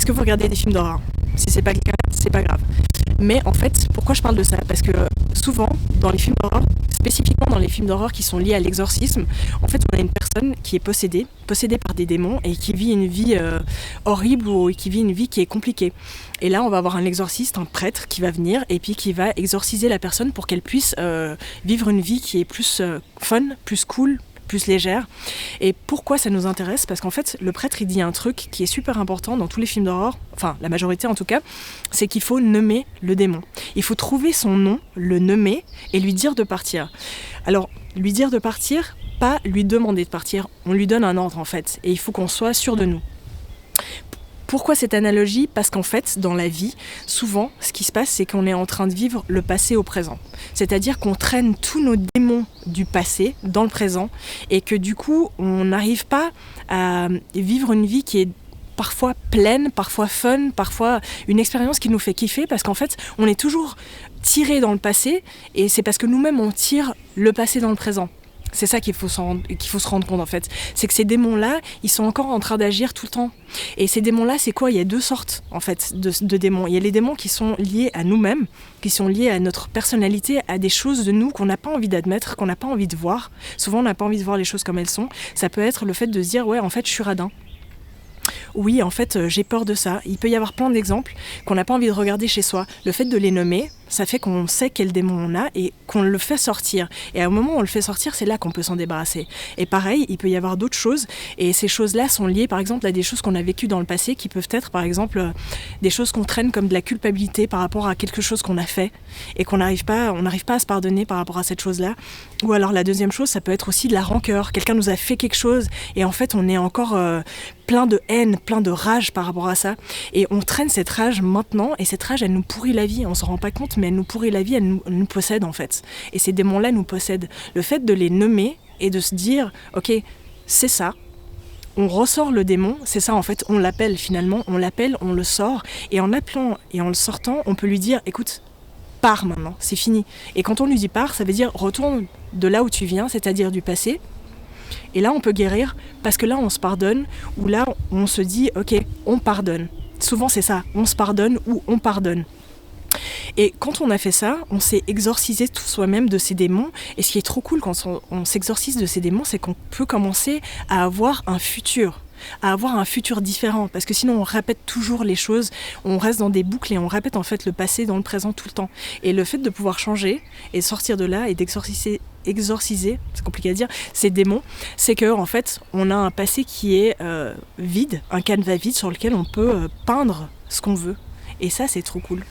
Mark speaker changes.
Speaker 1: Est-ce que vous regardez des films d'horreur? Si c'est pas le cas, c'est pas grave. Mais en fait, pourquoi je parle de ça? Parce que souvent, dans les films d'horreur, spécifiquement dans les films d'horreur qui sont liés à l'exorcisme, en fait, on a une personne qui est possédée par des démons et qui vit une vie horrible ou qui vit une vie qui est compliquée. Et là, on va avoir un exorciste, un prêtre qui va venir et puis qui va exorciser la personne pour qu'elle puisse vivre une vie qui est plus fun, plus cool, plus légère. Et pourquoi ça nous intéresse? Parce qu'en fait, le prêtre, il dit un truc qui est super important dans tous les films d'horreur, enfin la majorité en tout cas, c'est qu'il faut nommer le démon. Il faut trouver son nom, le nommer et lui dire de partir. Alors, lui dire de partir, pas lui demander de partir, on lui donne un ordre en fait, et il faut qu'on soit sûr de nous. Pourquoi cette analogie? Parce qu'en fait, dans la vie, souvent, ce qui se passe, c'est qu'on est en train de vivre le passé au présent. C'est-à-dire qu'on traîne tous nos démons du passé dans le présent et que du coup, on n'arrive pas à vivre une vie qui est parfois pleine, parfois fun, parfois une expérience qui nous fait kiffer parce qu'en fait, on est toujours tiré dans le passé et c'est parce que nous-mêmes, on tire le passé dans le présent. C'est ça qu'il faut se rendre compte en fait. C'est que ces démons-là, ils sont encore en train d'agir tout le temps. Et ces démons-là, c'est quoi? Il y a deux sortes en fait de démons. Il y a les démons qui sont liés à nous-mêmes, qui sont liés à notre personnalité, à des choses de nous qu'on n'a pas envie d'admettre, qu'on n'a pas envie de voir. Souvent, on n'a pas envie de voir les choses comme elles sont. Ça peut être le fait de se dire, ouais, en fait, je suis radin. Oui, en fait, j'ai peur de ça. Il peut y avoir plein d'exemples qu'on n'a pas envie de regarder chez soi. Le fait de les nommer, ça fait qu'on sait quel démon on a et qu'on le fait sortir. Et au moment où on le fait sortir, c'est là qu'on peut s'en débarrasser. Et pareil, il peut y avoir d'autres choses. Et ces choses-là sont liées, par exemple, à des choses qu'on a vécues dans le passé, qui peuvent être, par exemple, des choses qu'on traîne comme de la culpabilité par rapport à quelque chose qu'on a fait et qu'on n'arrive pas à se pardonner par rapport à cette chose-là. Ou alors la deuxième chose, ça peut être aussi de la rancœur. Quelqu'un nous a fait quelque chose et en fait, on est encore plein de haine, plein de rage par rapport à ça. Et on traîne cette rage maintenant et cette rage, elle nous pourrit la vie. On s'en rend pas compte, mais elle nous pourrit la vie, elle nous possède en fait. Et ces démons-là nous possèdent. Le fait de les nommer et de se dire, ok, c'est ça. On ressort le démon, c'est ça en fait, on l'appelle finalement, on le sort. Et en appelant et en le sortant, on peut lui dire, écoute, pars maintenant, c'est fini. Et quand on lui dit pars, ça veut dire retourne de là où tu viens, c'est-à-dire du passé. Et là, on peut guérir parce que là, on se pardonne ou là, on se dit, ok, on pardonne. Souvent, c'est ça, on se pardonne ou on pardonne. Et quand on a fait ça, on s'est exorcisé tout soi-même de ces démons. Et ce qui est trop cool quand on s'exorcise de ces démons, c'est qu'on peut commencer à avoir un futur différent, parce que sinon on répète toujours les choses, on reste dans des boucles et on répète en fait le passé dans le présent tout le temps. Et le fait de pouvoir changer et sortir de là et d'exorciser, c'est compliqué à dire, ces démons, c'est que en fait on a un passé qui est vide, un canevas vide sur lequel on peut peindre ce qu'on veut. Et ça, c'est trop cool.